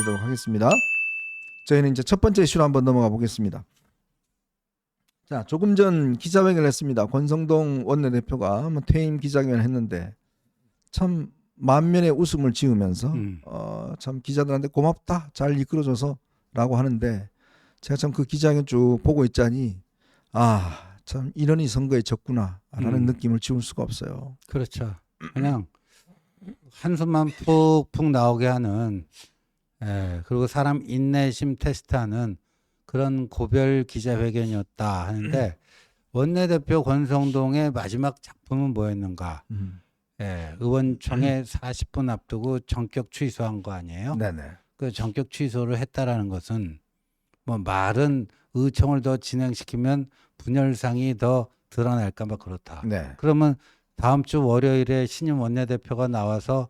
드리도록 하겠습니다. 저희는 이제 첫 번째 이슈로 한번 넘어가 보겠습니다. 자, 조금 전 기자회견을 했습니다. 권성동 원내대표가 퇴임 기자회견을 했는데 참 만면의 웃음을 지으면서 참 기자들한테 고맙다, 잘 이끌어줘서라고 하는데 제가 참 그 기자회견 쭉 보고 있자니 참 이런이 선거에 졌구나라는 느낌을 지울 수가 없어요. 그렇죠. 그냥 한숨만 푹푹 나오게 하는, 그리고 사람 인내심 테스트하는 그런 고별 기자회견이었다 하는데 원내대표 권성동의 마지막 작품은 뭐였는가? 의원총회 40분 앞두고 전격 취소한 거 아니에요? 네네. 그 전격 취소를 했다라는 것은 뭐 말은 의총을 더 진행시키면 분열상이 더 드러날까 봐 그렇다. 네. 그러면 다음 주 월요일에 신임 원내대표가 나와서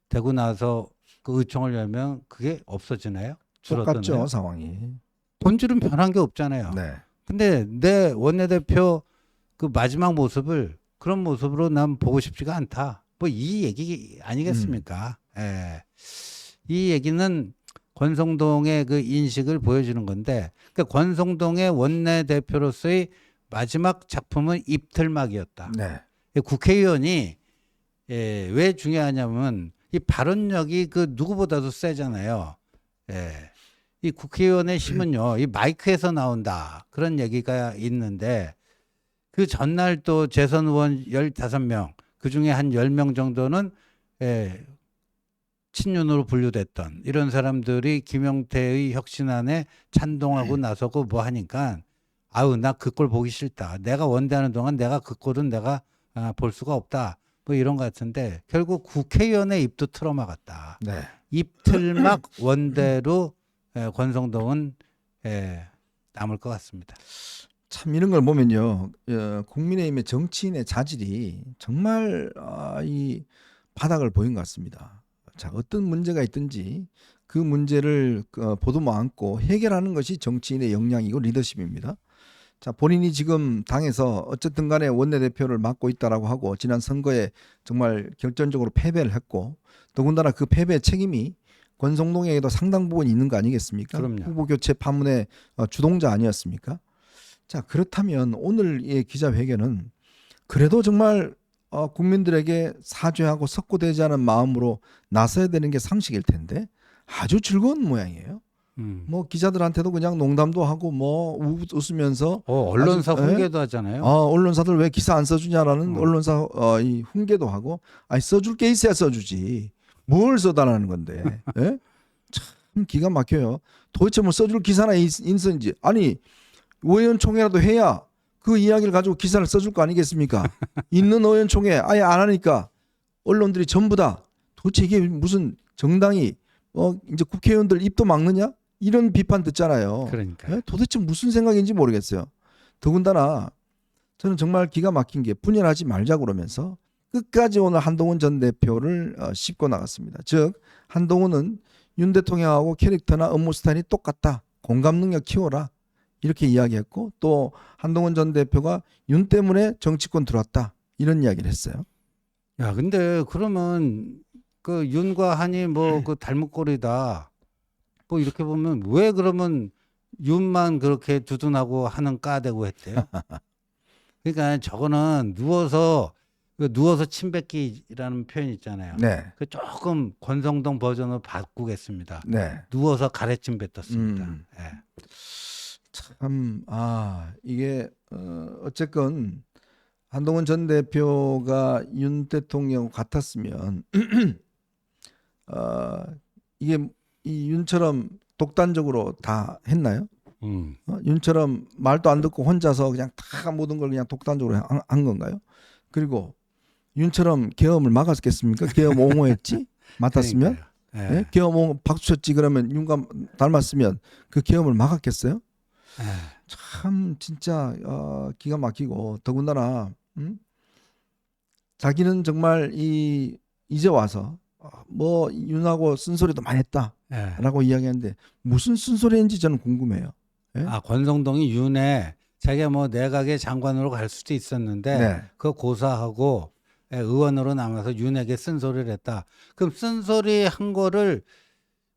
되고 나서 그 의총을 열면 그게 없어지나요? 똑같죠, 줄어드나요? 상황이. 본질은 변한 게 없잖아요. 네. 근데 내 원내대표 그 마지막 모습을 그런 모습으로 난 보고 싶지가 않다. 뭐 이 얘기 아니겠습니까? 이 얘기는 권성동의 그 인식을 보여주는 건데, 그러니까 권성동의 원내대표로서의 마지막 작품은 입틀막이었다. 네. 국회의원이 왜 중요하냐면 이 발언력이 그 누구보다도 세잖아요. 이 국회의원의 힘은요, 이 마이크에서 나온다. 그런 얘기가 있는데 그 전날 또 재선 의원 15명, 그 중에 한 10명 정도는 친윤으로 분류됐던 이런 사람들이 김영태의 혁신안에 찬동하고 나서고 뭐 하니까 나 그 꼴 보기 싫다. 내가 원대하는 동안 내가 그 꼴은 내가 볼 수가 없다. 뭐 이런 것 같은데 결국 국회의원의 입도 틀어막았다. 네. 입틀막 원대로 권성동은 남을 것 같습니다. 참 이런 걸 보면요, 국민의힘의 정치인의 자질이 정말 이 바닥을 보인 것 같습니다. 자, 어떤 문제가 있든지 그 문제를 보도만 않고 해결하는 것이 정치인의 역량이고 리더십입니다. 자, 본인이 지금 당에서 어쨌든 간에 원내대표를 맡고 있다라고 하고 지난 선거에 정말 결정적으로 패배를 했고 더군다나 그 패배의 책임이 권성동에게도 상당 부분 있는 거 아니겠습니까? 그럼요. 후보 교체 파문의 주동자 아니었습니까? 자, 그렇다면 오늘의 기자회견은 그래도 정말 국민들에게 사죄하고 석고되지 않은 마음으로 나서야 되는 게 상식일 텐데 아주 즐거운 모양이에요. 뭐 기자들한테도 그냥 농담도 하고 뭐 웃으면서 언론사 아주, 훈계도 하잖아요. 언론사들 왜 기사 안 써주냐라는 언론사 이 훈계도 하고 써줄 게 있어야 써주지 뭘 써달라는 건데 참 기가 막혀요. 도대체 뭐 써줄 기사나 있는지 아니 의원총회라도 해야 그 이야기를 가지고 기사를 써줄 거 아니겠습니까? 있는 의원총회 아예 안 하니까 언론들이 전부 다 도대체 이게 무슨 정당이 이제 국회의원들 입도 막느냐? 이런 비판 듣잖아요. 그러니까요. 도대체 무슨 생각인지 모르겠어요. 더군다나 저는 정말 기가 막힌 게 분열하지 말자 그러면서 끝까지 오늘 한동훈 전 대표를 씹고 나갔습니다. 즉 한동훈은 윤 대통령하고 캐릭터나 업무 스타일이 똑같다. 공감 능력 키워라. 이렇게 이야기했고 또 한동훈 전 대표가 윤 때문에 정치권 들어왔다. 이런 이야기를 했어요. 야, 근데 그러면 그 윤과 한이 뭐 그 닮은 꼴이다. 뭐 이렇게 보면 왜 그러면 윤만 그렇게 두둔하고 하는 까대고 했대요? 그러니까 저거는 누워서 침 뱉기라는 표현 있잖아요. 네. 그 조금 권성동 버전으로 바꾸겠습니다. 네. 누워서 가래침 뱉었습니다. 참, 이게, 어쨌건, 한동훈 전 대표가 윤 대통령 같았으면, 이게 이 윤처럼 독단적으로 다 했나요? 윤처럼 말도 안 듣고 혼자서 그냥 다 모든 걸 그냥 독단적으로 한 건가요? 그리고 윤처럼 계엄을 막았겠습니까? 계엄 옹호했지? 맡았으면? 네? 계엄 옹호 박수 쳤지 그러면 윤과 닮았으면 그 계엄을 막았겠어요? 참 진짜 기가 막히고 더군다나 자기는 정말 이제 와서 뭐 윤하고 쓴소리도 많이 했다라고 이야기하는데 무슨 쓴소리인지 저는 궁금해요. 권성동이 윤에 자기가 뭐 내각의 장관으로 갈 수도 있었는데 그거 고사하고 의원으로 남아서 윤에게 쓴소리를 했다. 그럼 쓴소리 한 거를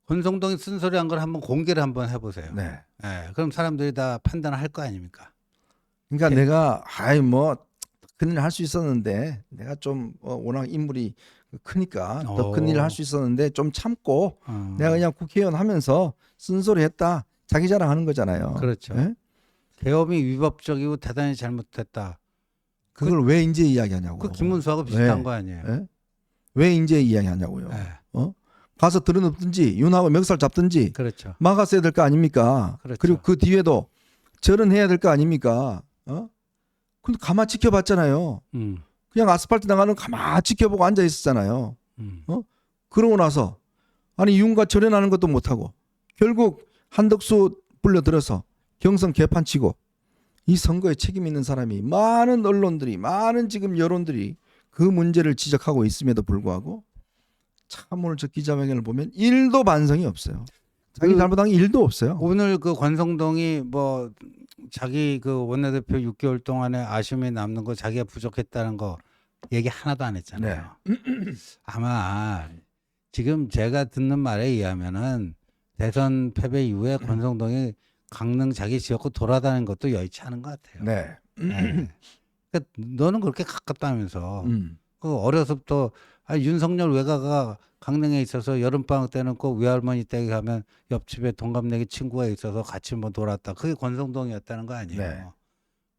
권성동이 쓴소리한 걸 한번 공개를 한번 해보세요. 네. 예, 그럼 사람들이 다 판단을 할 거 아닙니까? 그러니까 내가 뭐 큰일 할 수 있었는데 내가 좀 워낙 인물이 크니까 더 큰 일을 할 수 있었는데 좀 참고 내가 그냥 국회의원 하면서 쓴소리 했다. 자기 자랑하는 거잖아요. 그렇죠. 예? 계엄이 위법적이고 대단히 잘못됐다. 그걸 왜 이제 이야기하냐고. 그 김문수하고 비슷한 왜? 거 아니에요? 예? 왜 이제 이야기하냐고요. 예, 가서 들어눕든지 윤하고 멱살 잡든지 그렇죠. 막았어야 될 거 아닙니까? 그렇죠. 그리고 그 뒤에도 절은 해야 될 거 아닙니까? 근데 가만 지켜봤잖아요. 그냥 아스팔트 나가는 가만 지켜보고 앉아 있었잖아요. 그러고 나서 아니 윤과 절연하는 것도 못하고 결국 한덕수 불려들어서 경선 개판치고 이 선거에 책임 있는 사람이 많은 언론들이 많은 지금 여론들이 그 문제를 지적하고 있음에도 불구하고 참 오늘 저 기자회견을 보면 1도 반성이 없어요. 자기 잘못한 게 1도 없어요. 오늘 그 권성동이 뭐 자기 그 원내대표 6개월 동안에 아쉬움이 남는 거 자기가 부족했다는 거 얘기 하나도 안 했잖아요. 아마 지금 제가 듣는 말에 의하면은 대선 패배 이후에 권성동이 강릉 자기 지역구 돌아다니는 것도 여의치 않은 것 같아요. 네. 네. 그러니까 너는 그렇게 가깝다면서 그 어려서부터 윤석열 외가가 강릉에 있어서 여름방학 때는 꼭 외할머니 댁에 가면 옆집에 동갑내기 친구가 있어서 같이 뭐 놀았다. 그게 권성동이었다는 거 아니에요. 네.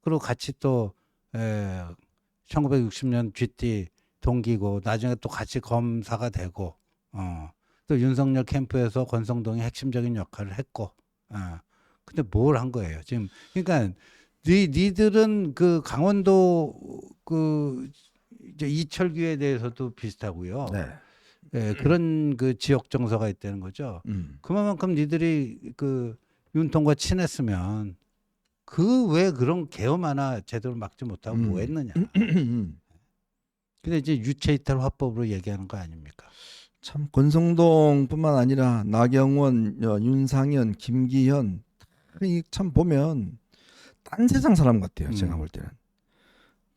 그리고 같이 또 1960년 GT 동기고 나중에 또 같이 검사가 되고 또 윤석열 캠프에서 권성동이 핵심적인 역할을 했고 근데 뭘 한 거예요 지금. 그러니까 니들은 그 강원도 그 이제 이철규에 대해서도 비슷하고요. 네. 예, 그런 그 지역 정서가 있다는 거죠. 그만큼 니들이 그 윤통과 친했으면 그 왜 그런 계엄 하나 제대로 막지 못하고 뭐 했느냐. 근데 이제 유체이탈 화법으로 얘기하는 거 아닙니까? 참 권성동뿐만 아니라 나경원, 윤상현, 김기현 참 보면 딴 세상 사람 같아요. 제가 볼 때는.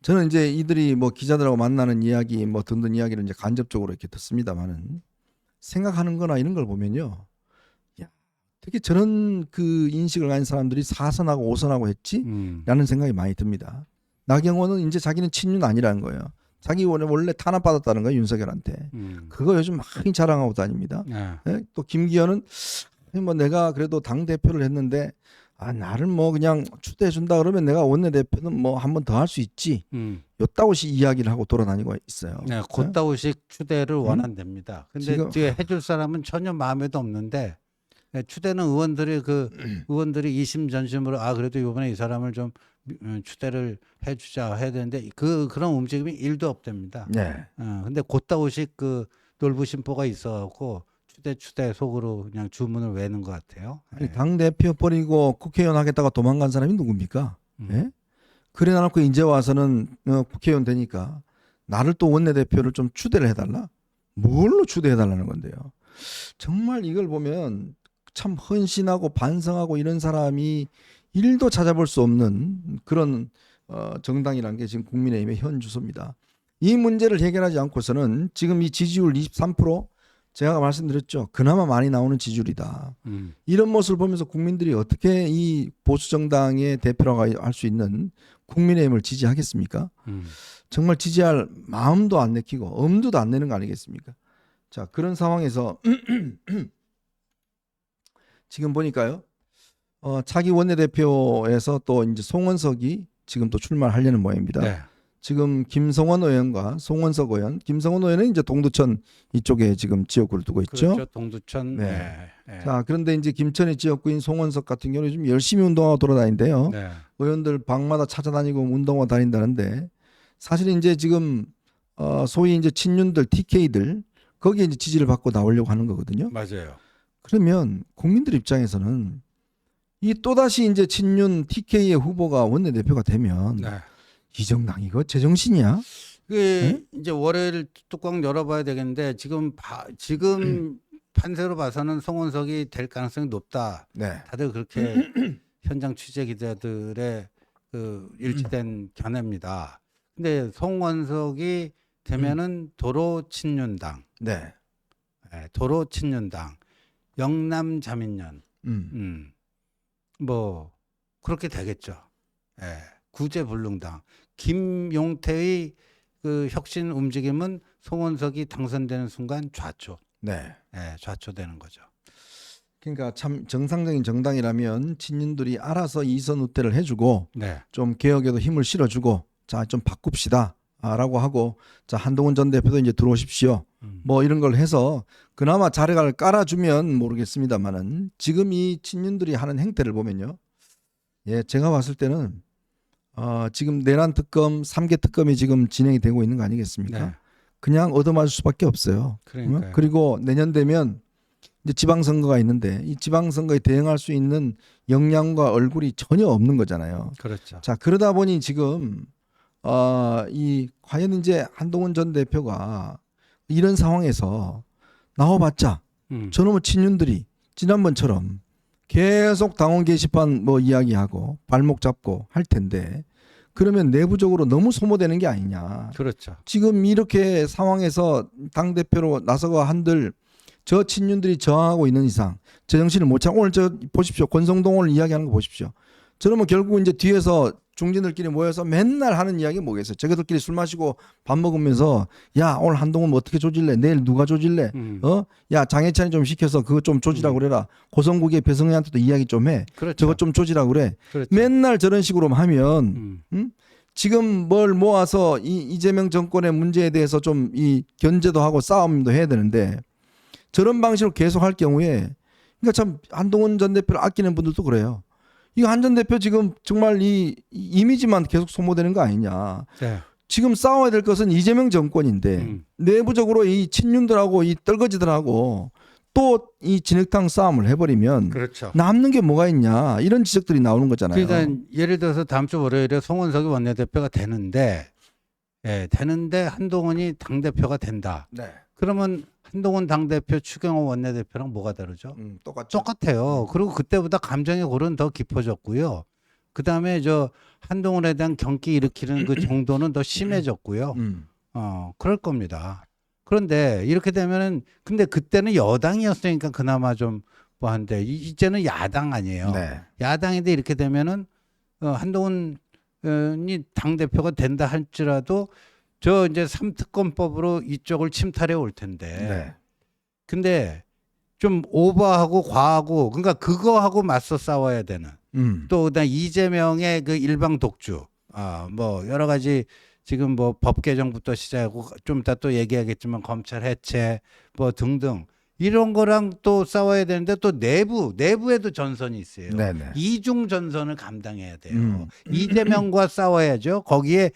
저는 이제 이들이 뭐 기자들하고 만나는 이야기 뭐 듣는 이야기를 이제 간접적으로 이렇게 듣습니다만은 생각하는 거나 이런 걸 보면요. 야, 어떻게 저런 그 인식을 가진 사람들이 사선하고 오선하고 했지? 라는 생각이 많이 듭니다. 나경원은 이제 자기는 친윤 아니라는 거예요. 자기 원래 탄압받았다는 거예요. 윤석열한테. 그거 요즘 많이 자랑하고 다닙니다. 예? 또 김기현은 뭐 내가 그래도 당대표를 했는데 나를 뭐 그냥 추대해 준다 그러면 내가 원내대표는 뭐 한 번 더 할 수 있지. 요따오시 이야기를 하고 돌아다니고 있어요. 네, 곧다우식 추대를 원한답니다. 근데 지금 뒤에 해줄 사람은 전혀 마음에도 없는데 추대는 의원들이 이심전심으로 그래도 이번에 이 사람을 좀 추대를 해주자 해야 되는데 그런 움직임이 1도 없답니다. 네. 근데 곧다우식 그 놀부심보가 있어갖고 추대 속으로 그냥 주문을 외는 것 같아요. 당 대표 버리고 국회의원 하겠다가 도망간 사람이 누굽니까? 예? 그래 놔놓고 이제 와서는 국회의원 되니까 나를 또 원내대표를 좀 추대를 해달라? 뭘로 추대해달라는 건데요? 정말 이걸 보면 참 헌신하고 반성하고 이런 사람이 1도 찾아볼 수 없는 그런 정당이라는 게 지금 국민의힘의 현 주소입니다. 이 문제를 해결하지 않고서는 지금 이 지지율 23% 제가 말씀드렸죠. 그나마 많이 나오는 지지율이다. 이런 모습을 보면서 국민들이 어떻게 이 보수 정당의 대표라고 할 수 있는 국민의힘을 지지하겠습니까? 정말 지지할 마음도 안 내키고 엄두도 안 내는 거 아니겠습니까? 자, 그런 상황에서 지금 보니까요. 차기 원내대표에서 또 이제 송원석이 지금 또 출마를 하려는 모양입니다. 네. 지금 김성원 의원과 송원석 의원, 김성원 의원은 이제 동두천 이쪽에 지금 지역구를 두고 있죠. 그렇죠. 동두천. 네. 자, 그런데 이제 김천의 지역구인 송원석 같은 경우는 좀 열심히 운동하고 돌아다닌대요. 네. 의원들 방마다 찾아다니고 운동하고 다닌다는데 사실 이제 지금 소위 이제 친윤들, TK들 거기에 이제 지지를 받고 나오려고 하는 거거든요. 맞아요. 그러면 국민들 입장에서는 이 또다시 이제 친윤 TK의 후보가 원내대표가 되면 네. 이 정당 이거 제정신이야? 이제 월요일 뚜껑 열어봐야 되겠는데 지금 판세로 봐서는 송원석이 될 가능성이 높다. 네. 다들 그렇게 현장 취재 기자들의 그 일치된 견해입니다. 근데 송원석이 되면은 도로 친윤당, 네. 도로 친윤당 영남 자민련 음. 뭐 그렇게 되겠죠. 예. 구제불능당 김용태의 그 혁신 움직임은 송원석이 당선되는 순간 좌초. 네. 예, 좌초되는 거죠. 그러니까 참 정상적인 정당이라면 친윤들이 알아서 이선 우대를 해주고 네. 좀 개혁에도 힘을 실어주고 자 좀 바꿉시다. 라고 하고 자 한동훈 전 대표도 이제 들어오십시오. 뭐 이런 걸 해서 그나마 자리를 깔아주면 모르겠습니다만은 지금 이 친윤들이 하는 행태를 보면요. 예, 제가 봤을 때는 지금 내란 특검 3개 특검이 지금 진행이 되고 있는 거 아니겠습니까? 네. 그냥 얻어맞을 수밖에 없어요. 그러니까요. 그리고 내년 되면 이제 지방선거가 있는데 이 지방선거에 대응할 수 있는 역량과 얼굴이 전혀 없는 거잖아요. 그렇죠. 자 그러다 보니 지금 이 과연 이제 한동훈 전 대표가 이런 상황에서 나와봤자 저놈의 친윤들이 지난번처럼 계속 당원 게시판 뭐 이야기하고 발목 잡고 할 텐데 그러면 내부적으로 너무 소모되는 게 아니냐. 그렇죠. 지금 이렇게 상황에서 당 대표로 나서가 한들 저 친윤들이 저항하고 있는 이상 저 정신을 못 차고 오늘 저 보십시오. 권성동 오늘 이야기하는 거 보십시오. 저러면 결국 이제 뒤에서 중진들끼리 모여서 맨날 하는 이야기 뭐겠어요. 저희들끼리 술 마시고 밥 먹으면서 야 오늘 한동훈 뭐 어떻게 조질래? 내일 누가 조질래? 야 장해찬이 좀 시켜서 그거 좀 조지라고 그래라. 고성국의 배성희한테도 이야기 좀 해. 그렇죠. 저거 좀 조지라고 그래. 그렇죠. 맨날 저런 식으로 하면 지금 뭘 모아서 이 이재명 정권의 문제에 대해서 좀 이 견제도 하고 싸움도 해야 되는데 저런 방식으로 계속 할 경우에 그러니까 참 한동훈 전 대표를 아끼는 분들도 그래요. 이거 한 전 대표 지금 정말 이 이미지만 계속 소모되는 거 아니냐. 네. 지금 싸워야 될 것은 이재명 정권인데 내부적으로 이 친윤들하고 이 떨거지들하고 또 이 진흙탕 싸움을 해버리면 그렇죠. 남는 게 뭐가 있냐 이런 지적들이 나오는 거잖아요. 그러니까 예를 들어서 다음 주 월요일에 송원석이 원내대표가 되는데, 예, 되는데 한동훈이 당 대표가 된다. 네. 그러면 한동훈 당 대표 추경호 원내대표랑 뭐가 다르죠? 똑같죠. 똑같아요. 그리고 그때보다 감정의 골은 더 깊어졌고요. 그 다음에 저 한동훈에 대한 경기 일으키는 그 정도는 더 심해졌고요. 그럴 겁니다. 그런데 이렇게 되면은 근데 그때는 여당이었으니까 그나마 좀 뭐한데 이제는 야당 아니에요. 네. 야당인데 이렇게 되면은 한동훈이 당 대표가 된다 할지라도 저 이제 3특검법으로 이쪽을 침탈해 올 텐데. 네. 근데 좀 오버하고 과하고 그러니까 그거하고 맞서 싸워야 되는. 또 그다음 이재명의 그 일방 독주. 뭐 여러 가지 지금 뭐 법 개정부터 시작하고 좀 이따 또 얘기하겠지만 검찰 해체 뭐 등등 이런 거랑 또 싸워야 되는데 또 내부에도 전선이 있어요. 네네. 이중 전선을 감당해야 돼요. 이재명과 싸워야죠. 거기에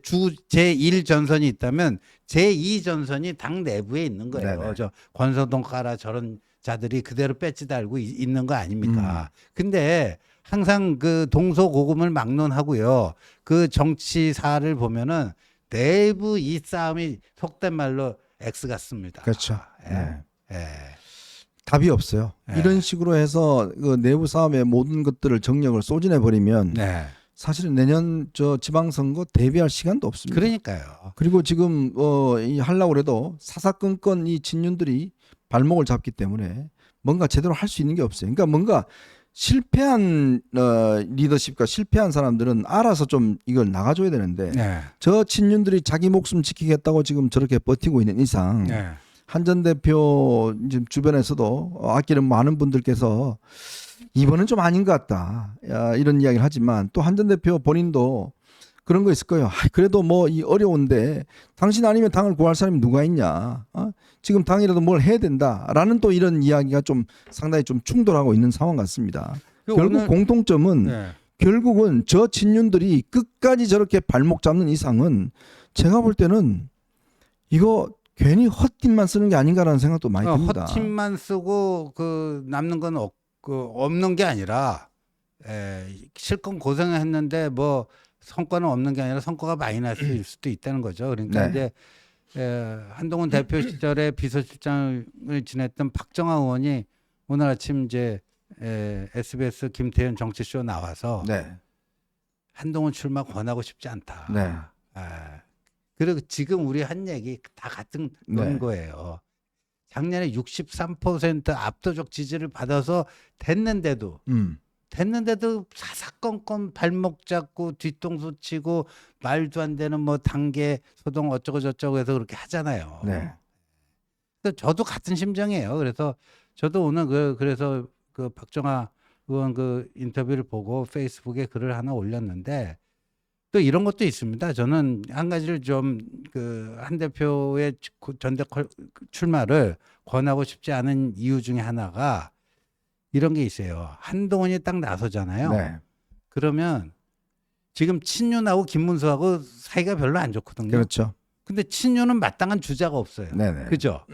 주 제1 전선이 있다면 제2 전선이 당 내부에 있는 거예요. 네네. 저 권성동 까라 저런 자들이 그대로 배지 달고 있는 거 아닙니까? 근데 항상 그 동서고금을 막론하고요. 그 정치사를 보면은 내부 이 싸움이 속된 말로 X 같습니다. 그렇죠. 예. 네. 예. 답이 없어요. 네. 이런 식으로 해서 그 내부 싸움의 모든 것들을 정력을 소진해 버리면 네. 사실은 내년 저 지방선거 대비할 시간도 없습니다. 그러니까요. 그리고 지금 이 하려고 해도 사사건건 이 친윤들이 발목을 잡기 때문에 뭔가 제대로 할 수 있는 게 없어요. 그러니까 뭔가 실패한 리더십과 실패한 사람들은 알아서 좀 이걸 나가줘야 되는데 네. 저 친윤들이 자기 목숨 지키겠다고 지금 저렇게 버티고 있는 이상 네. 한 전 대표 지금 주변에서도 아끼는 많은 분들께서 이번은 좀 아닌 것 같다 이런 이야기를 하지만 또 한 전 대표 본인도 그런 거 있을 거예요. 그래도 뭐 이 어려운데 당신 아니면 당을 구할 사람이 누가 있냐. 지금 당이라도 뭘 해야 된다라는 또 이런 이야기가 좀 상당히 좀 충돌하고 있는 상황 같습니다. 결국 오늘, 공통점은 네. 결국은 저 친윤들이 끝까지 저렇게 발목 잡는 이상은 제가 볼 때는 이거 괜히 헛팀만 쓰는 게 아닌가라는 생각도 많이 듭니다. 헛팀만 쓰고 그 남는 건 없는 게 아니라 실컷 고생했는데 뭐 성과는 없는 게 아니라 성과가 마이너스일 수도 있다는 거죠. 그러니까 네. 이제 한동훈 대표 시절에 비서실장을 지냈던 박정아 의원이 오늘 아침 이제 SBS 김태현 정치쇼 나와서 네. 한동훈 출마 권하고 싶지 않다. 네. 그리고 지금 우리 한 얘기 다 같은 네. 거예요. 작년에 63% 압도적 지지를 받아서 됐는데도 사사건건 발목 잡고 뒤통수 치고 말도 안 되는 뭐 단계 소동 어쩌고 저쩌고 해서 그렇게 하잖아요. 네. 그래서 저도 같은 심정이에요. 그래서 저도 오늘 그래서 그 박정아 의원 그 인터뷰를 보고 페이스북에 글을 하나 올렸는데 또 이런 것도 있습니다. 저는 한 가지를 좀 그 한 대표의 전대 출마를 권하고 싶지 않은 이유 중에 하나가 이런 게 있어요. 한동훈이 딱 나서잖아요. 네. 그러면 지금 친윤하고 김문수하고 사이가 별로 안 좋거든요. 그렇죠. 근데 친윤은 마땅한 주자가 없어요. 네네. 그죠?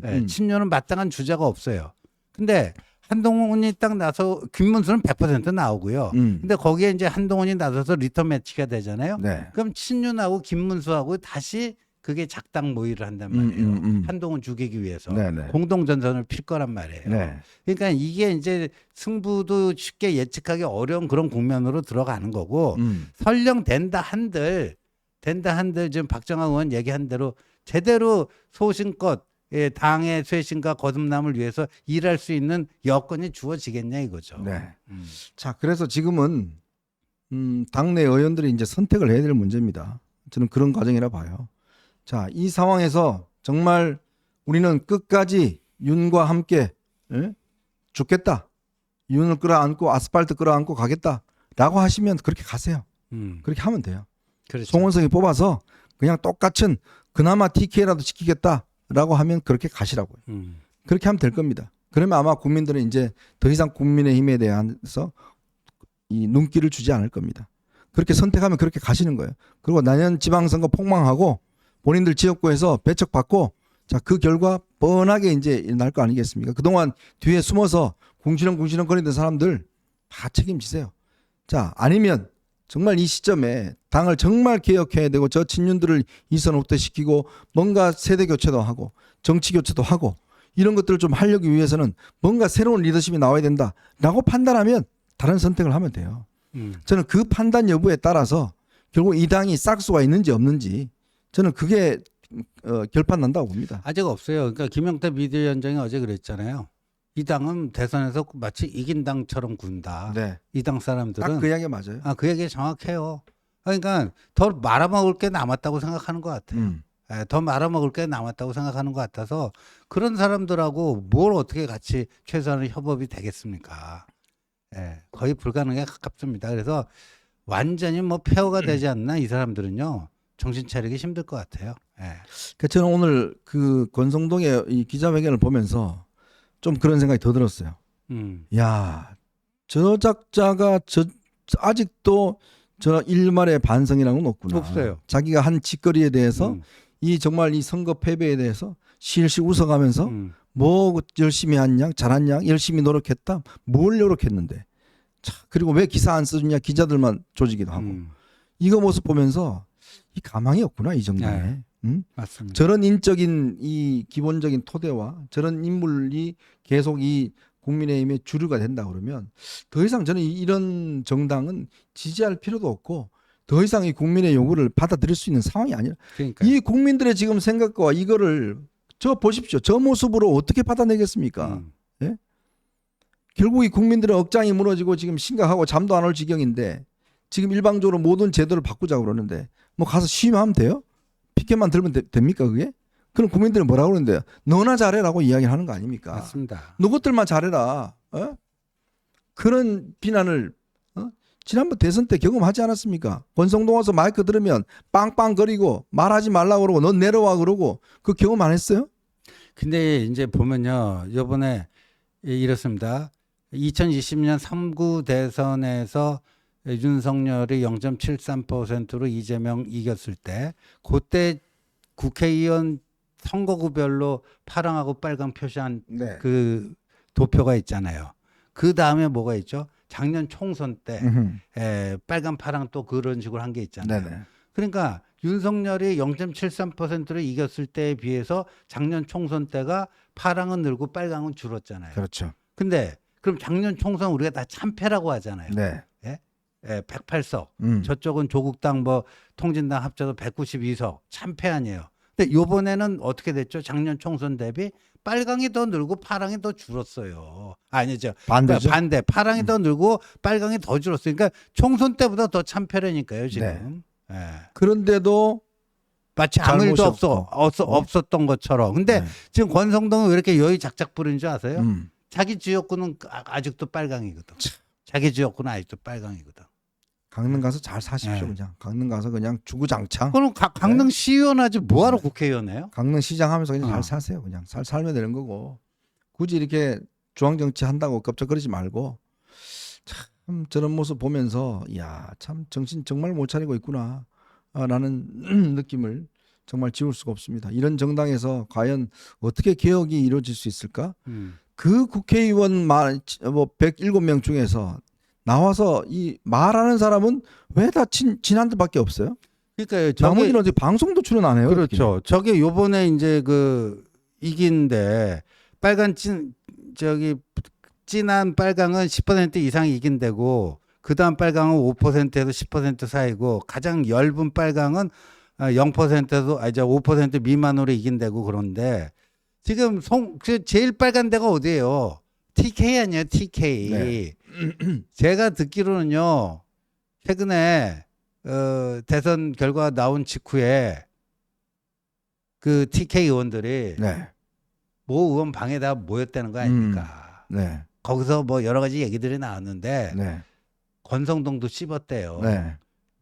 네, 친윤은 마땅한 주자가 없어요. 근데 한동훈이 딱 나서 김문수는 100% 나오고요. 근데 거기에 이제 한동훈이 나서서 리턴 매치가 되잖아요. 네. 그럼 친윤하고 김문수하고 다시 그게 작당 모의를 한단 말이에요. 한동훈 죽이기 위해서 네네. 공동 전선을 필 거란 말이에요. 네. 그러니까 이게 이제 승부도 쉽게 예측하기 어려운 그런 국면으로 들어가는 거고 설령 된다 한들 지금 박정아 의원 얘기한 대로 제대로 소신껏 당의 쇄신과 거듭남을 위해서 일할 수 있는 여건이 주어지겠냐 이거죠. 네. 자, 그래서 지금은 당내 의원들이 이제 선택을 해야 될 문제입니다. 저는 그런 과정이라 봐요. 자, 이 상황에서 정말 우리는 끝까지 윤과 함께 죽겠다. 윤을 끌어안고 아스팔트 끌어안고 가겠다라고 하시면 그렇게 가세요. 그렇게 하면 돼요. 그렇죠. 송원석이 뽑아서 그냥 똑같은 그나마 TK라도 지키겠다라고 하면 그렇게 가시라고요. 그렇게 하면 될 겁니다. 그러면 아마 국민들은 이제 더 이상 국민의힘에 대해서 이 눈길을 주지 않을 겁니다. 그렇게 선택하면 그렇게 가시는 거예요. 그리고 내년 지방선거 폭망하고 본인들 지역구에서 배척받고 자, 그 결과 뻔하게 이제 날 거 아니겠습니까? 그동안 뒤에 숨어서 궁시렁궁시렁 거리던 사람들 다 책임지세요. 자, 아니면 정말 이 시점에 당을 정말 개혁해야 되고 저 친윤들을 이선 후퇴시키고 뭔가 세대 교체도 하고 정치 교체도 하고 이런 것들을 좀 하려기 위해서는 뭔가 새로운 리더십이 나와야 된다라고 판단하면 다른 선택을 하면 돼요. 저는 그 판단 여부에 따라서 결국 이 당이 싹수가 있는지 없는지 저는 그게 결판 난다고 봅니다. 아직 없어요. 그러니까 김영태 비대위원장이 어제 그랬잖아요. 이 당은 대선에서 마치 이긴 당처럼 군다. 네. 이 당 사람들은 딱 그 이야기 맞아요. 그 얘기 정확해요. 그러니까 더 말아먹을 게 남았다고 생각하는 것 같아요. 더 말아먹을 게 남았다고 생각하는 것 같아서 그런 사람들하고 뭘 어떻게 같이 최소한의 협업이 되겠습니까? 거의 불가능에 가깝습니다. 그래서 완전히 뭐 폐허가 되지 않나 이 사람들은요. 정신 차리기 힘들 것 같아요. 그 저는 오늘 그 권성동의 이 기자회견을 보면서 좀 그런 생각이 더 들었어요. 야, 저 작자가 아직도 저 일말의 반성이라는 건 없구나. 없어요. 자기가 한 짓거리에 대해서 이 정말 이 선거 패배에 대해서 실실 웃어가면서 뭐 열심히 했냐, 잘했냐, 열심히 노력했다, 뭘 노력했는데. 자, 그리고 왜 기사 안 써주냐, 기자들만 조지기도 하고. 이거 모습 보면서 이 가망이 없구나 이 정도에. 맞습니다. 저런 인적인 이 기본적인 토대와 저런 인물이 계속 이 국민의힘의 주류가 된다 그러면 더 이상 저는 이런 정당은 지지할 필요도 없고 더 이상 이 국민의 요구를 받아들일 수 있는 상황이 아니라 그러니까요. 이 국민들의 지금 생각과 이거를 저 보십시오. 저 모습으로 어떻게 받아내겠습니까? 예? 결국 이 국민들의 억장이 무너지고 지금 심각하고 잠도 안 올 지경인데 지금 일방적으로 모든 제도를 바꾸자고 그러는데 뭐 가서 시위하면 돼요? 피켓만 들면 됩니까 그게? 그럼 국민들은 뭐라고 그러는데요? 너나 잘해라고 이야기를 하는 거 아닙니까? 맞습니다. 누구들만 잘해라. 그런 비난을 지난번 대선 때 경험하지 않았습니까? 권성동 와서 마이크 들으면 빵빵거리고 말하지 말라고 그러고 넌 내려와 그러고 그 경험 안 했어요? 근데 이제 보면요. 이번에 이렇습니다. 2020년 3구 대선에서 윤석열이 0.73%로 이재명 이겼을 때 그때 국회의원 선거구별로 파랑하고 빨강 표시한 네. 그 도표가 있잖아요. 그 다음에 뭐가 있죠? 작년 총선 때 빨간 파랑 또 그런 식으로 한 게 있잖아요. 네네. 그러니까 윤석열이 0.73%로 이겼을 때에 비해서 작년 총선 때가 파랑은 늘고 빨강은 줄었잖아요. 그렇죠. 근데 그럼 작년 총선 우리가 다 참패라고 하잖아요. 네. 108석. 저쪽은 조국당 뭐 통진당 합쳐서 192석. 참패 아니에요. 근데 이번에는 어떻게 됐죠? 작년 총선 대비 빨강이 더 늘고 파랑이 더 줄었어요. 아니죠. 반대죠. 반대. 파랑이 더 늘고 빨강이 더 줄었어요. 그러니까 총선 때보다 더 참패라니까요, 지금. 예. 그런데도 마치 아무 일도 잘못이 없고. 없었던 것처럼. 근데 네. 지금 권성동은 왜 이렇게 여의 작작 부리는 줄 아세요? 음. 자기 지역구는 아직도 빨강이거든. 자기 지역구는 아직도 빨강이거든. 강릉 가서 잘 사십시오. 네. 그냥 강릉 가서 그냥 주구장창. 그럼 강릉 시의원 하지 뭐하러 네. 국회의원해요? 강릉 시장 하면서 그냥 어. 잘 사세요. 그냥 잘 살면 되는 거고 굳이 이렇게 중앙 정치 한다고 껍적거리지 말고 참 저런 모습 보면서 이야 참 정신 정말 못 차리고 있구나 라는 느낌을 정말 지울 수가 없습니다. 이런 정당에서 과연 어떻게 개혁이 이루어질 수 있을까? 그 국회의원 뭐 107명 중에서 나와서 이 말하는 사람은 왜 다 진한테밖에 없어요? 그러니까요. 나머지는 어디 방송도 출연 안 해요. 그렇죠. 저게 요번에 이제 그 이긴데 빨간 진한 빨강은 10% 이상 이긴대고 그다음 빨강은 5%에서 10% 사이고 가장 엷은 빨강은 0%에서 이제 5% 미만으로 이긴대고 그런데 지금 제일 빨간 데가 어디예요? TK 아니에요, TK. 네. 제가 듣기로는요. 최근에 대선 결과 나온 직후에 그 TK 의원들이 네. 모 의원 방에다 모였다는 거 아닙니까? 네. 거기서 뭐 여러 가지 얘기들이 나왔는데 네. 권성동도 씹었대요. 네.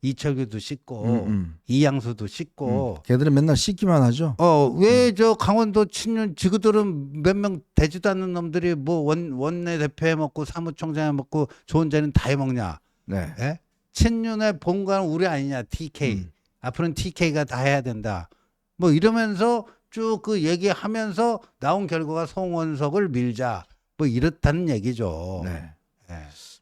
이철규도 씹고 이양수도 씹고. 걔들은 맨날 씻기만 하죠. 왜 저 강원도 친윤 지구들은 몇 명 되지도 않는 놈들이 뭐 원내 대표 해먹고 사무총장 해먹고 좋은 자리는 다 해먹냐? 네. 예? 친윤의 본관 우리 아니냐? TK. 앞으로는 TK가 다 해야 된다. 뭐 이러면서 쭉 그 얘기하면서 나온 결과가 송원석을 밀자. 뭐 이렇다는 얘기죠. 네. 예.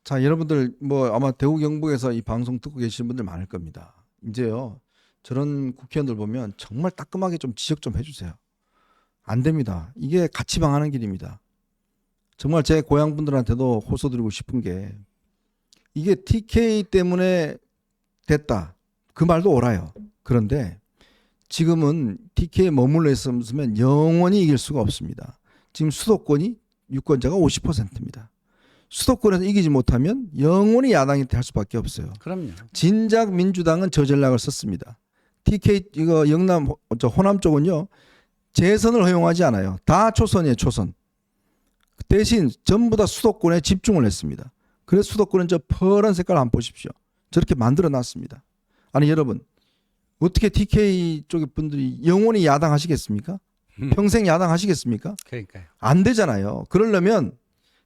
자, 여러분들 뭐 아마 대구 경북에서 이 방송 듣고 계시는 분들 많을 겁니다. 이제요. 저런 국회의원들 보면 정말 따끔하게 좀 지적 좀 해주세요. 안 됩니다. 이게 같이 방하는 길입니다. 정말 제 고향 분들한테도 호소드리고 싶은 게 이게 TK 때문에 됐다. 그 말도 옳아요. 그런데 지금은 TK에 머물러 있으면 영원히 이길 수가 없습니다. 지금 수도권이 유권자가 50%입니다. 수도권에서 이기지 못하면 영원히 야당이 할 수밖에 없어요. 그럼요. 진작 민주당은 저 전략을 썼습니다. TK 이거 영남 호남 쪽은요 재선을 허용하지 않아요. 다 초선이에요, 초선. 대신 전부 다 수도권에 집중을 했습니다. 그래서 수도권은 저 파란 색깔 한번 보십시오. 저렇게 만들어 놨습니다. 아니 여러분 어떻게 TK 쪽의 분들이 영원히 야당 하시겠습니까? 평생 야당 하시겠습니까? 그러니까요. 안 되잖아요. 그러려면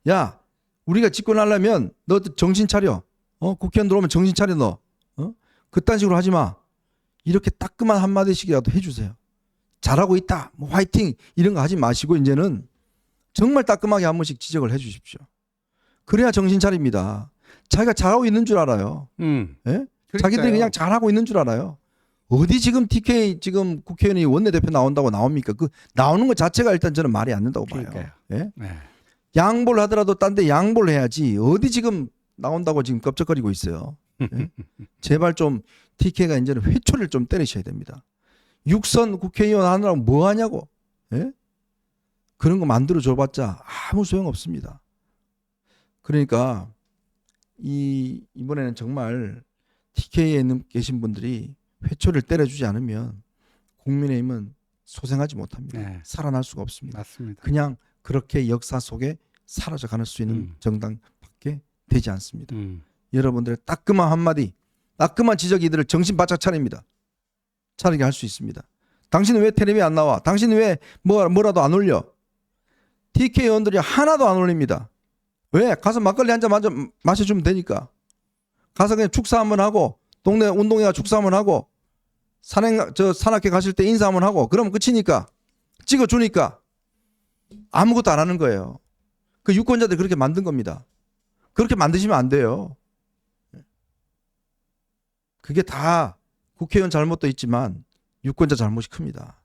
야 우리가 집권하려면 너 정신 차려. 국회의원 들어오면 정신 차려 너. 그딴 식으로 하지 마. 이렇게 따끔한 한마디씩이라도 해주세요. 잘하고 있다. 뭐 화이팅 이런 거 하지 마시고 이제는 정말 따끔하게 한 번씩 지적을 해 주십시오. 그래야 정신 차립니다. 자기가 잘하고 있는 줄 알아요. 예? 자기들이 그냥 잘하고 있는 줄 알아요. 어디 지금 TK 지금 국회의원이 원내대표 나온다고 나옵니까? 그 나오는 것 자체가 일단 저는 말이 안 된다고 봐요. 예? 네. 양보를 하더라도 딴 데 양보를 해야지 어디 지금 나온다고 지금 껍적거리고 있어요. 예? 제발 좀 TK가 이제는 회초리를 좀 때리셔야 됩니다. 육선 국회의원 하느라고 뭐 하냐고. 예? 그런 거 만들어 줘봤자 아무 소용 없습니다. 그러니까 이번에는 정말 TK에 계신 분들이 회초리를 때려주지 않으면 국민의힘은 소생하지 못합니다. 네. 살아날 수가 없습니다. 맞습니다. 그냥 그렇게 역사 속에 사라져갈 수 있는 정당밖에 되지 않습니다. 여러분들의 따끔한 한마디, 따끔한 지적이 이들을 정신 바짝 차립니다. 차리게 할 수 있습니다. 당신은 왜 텔레비에 안 나와? 당신은 왜 뭐라도 안 올려? TK 의원들이 하나도 안 올립니다. 왜? 가서 막걸리 한 잔 마셔주면 되니까. 가서 그냥 축사 한번 하고 동네 운동회가 축사 한번 하고 산악회 가실 때 인사 한번 하고 그러면 끝이니까 찍어주니까 아무것도 안 하는 거예요. 그 유권자들이 그렇게 만든 겁니다. 그렇게 만드시면 안 돼요. 그게 다 국회의원 잘못도 있지만 유권자 잘못이 큽니다.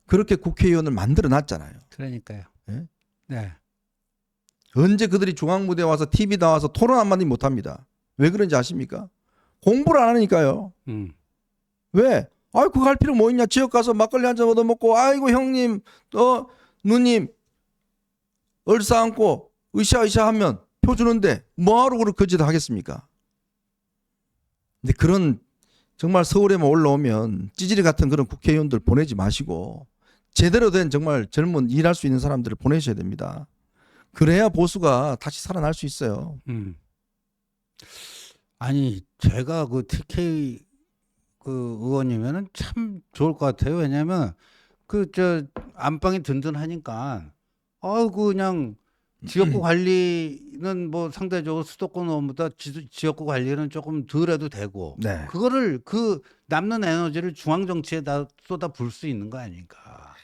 그렇게 국회의원을 만들어 놨잖아요. 그러니까요. 예? 네. 언제 그들이 중앙무대에 와서 TV 나와서 토론 한마디 못합니다. 왜 그런지 아십니까? 공부를 안 하니까요. 왜? 아이 그거 할 필요 뭐 있냐. 지역 가서 막걸리 한 잔 얻어먹고 아이고 형님 누님 얼싸안고 으쌰으쌰 하면 표 주는데 뭐하러 그렇게 짓을 하겠습니까? 근데 그런 정말 서울에만 올라오면 찌질이 같은 그런 국회의원들 보내지 마시고 제대로 된 정말 젊은 일할 수 있는 사람들을 보내셔야 됩니다. 그래야 보수가 다시 살아날 수 있어요. 아니 제가 그 TK 그 의원이면은 참 좋을 것 같아요. 왜냐하면 그 저 안방이 든든하니까 그냥 지역구 관리는 뭐 상대적으로 수도권 의원보다 지역구 관리는 조금 덜 해도 되고 네. 그거를 그 남는 에너지를 중앙 정치에다 쏟아 부을 수 있는 거 아닙니까?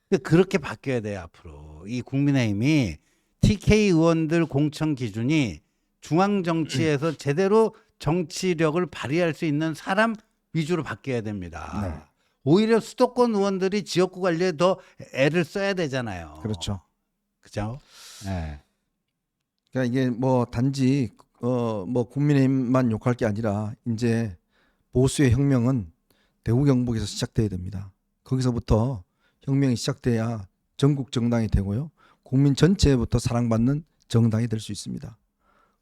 근데 그렇게 바뀌어야 돼요 앞으로. 이 국민의힘이 TK 의원들 공천 기준이 중앙 정치에서 제대로 정치력을 발휘할 수 있는 사람 위주로 바뀌어야 됩니다. 네. 오히려 수도권 의원들이 지역구 관리에 더 애를 써야 되잖아요. 그렇죠. 그죠? 네. 그러니까 이게 뭐 단지 뭐 국민의힘만 욕할 게 아니라 이제 보수의 혁명은 대구 경북에서 시작돼야 됩니다. 거기서부터 혁명이 시작돼야 전국 정당이 되고요. 국민 전체부터 사랑받는 정당이 될 수 있습니다.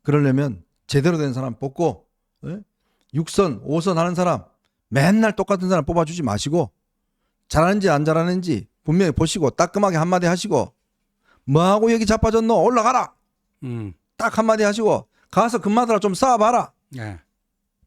그러려면 제대로 된 사람 뽑고 6선, 5선 하는 사람 맨날 똑같은 사람 뽑아주지 마시고 잘하는지 안 잘하는지 분명히 보시고 따끔하게 한마디 하시고 뭐하고 여기 자빠졌노 올라가라 딱 한마디 하시고 가서 금마들아 좀 쌓아봐라 네.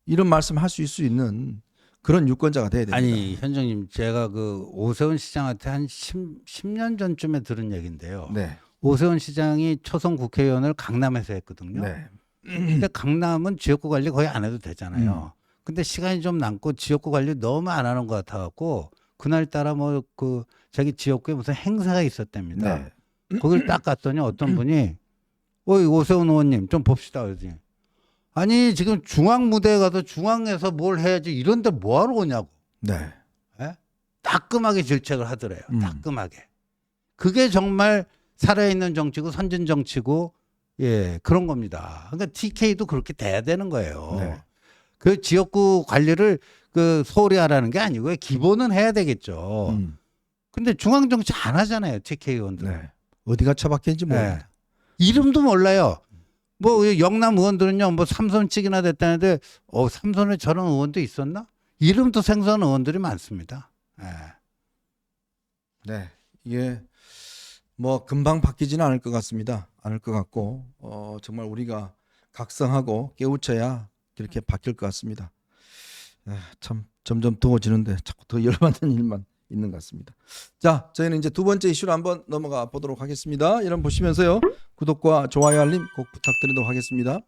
이런 말씀 할 수 있는 그런 유권자가 돼야 됩니다. 아니 현정님 제가 그 오세훈 시장한테 한 10년 전쯤에 들은 얘기인데요. 네. 오세훈 시장이 초선 국회의원을 강남에서 했거든요. 네. 근데 강남은 지역구 관리 거의 안 해도 되잖아요. 근데 시간이 좀 남고 지역구 관리 너무 안 하는 것 같아갖고 그날따라 뭐 그 자기 지역구에 무슨 행사가 있었답니다. 네. 거길 딱 갔더니 어떤 분이 어이 오세훈 의원님 좀 봅시다 그러더니 아니 지금 중앙 무대에 가서 중앙에서 뭘 해야지 이런데 뭐하러 오냐고 네. 따끔하게 질책을 하더래요. 음. 따끔하게. 그게 정말 살아있는 정치고 선진 정치고 예 그런 겁니다. 그러니까 TK도 그렇게 돼야 되는 거예요. 네. 그 지역구 관리를 그 소홀히 하라는 게 아니고요. 기본은 해야 되겠죠. 근데 중앙 정치 안 하잖아요. TK 의원들. 네. 어디가 처박혀있는지 모릅니다. 이름도 몰라요. 뭐 영남 의원들은요, 뭐 3선씩이나 됐다는데, 삼선에 저런 의원도 있었나? 이름도 생소한 의원들이 많습니다. 예. 네. 이게 뭐 금방 바뀌지는 않을 것 같습니다. 않을 것 같고 정말 우리가 각성하고 깨우쳐야 이렇게 바뀔 것 같습니다. 참 점점 더워지는데 자꾸 더 열받는 일만 있는 것 같습니다. 자, 저희는 이제 두 번째 이슈로 한번 넘어가 보도록 하겠습니다. 여러분 보시면서요. 구독과 좋아요 알림 꼭 부탁드리도록 하겠습니다.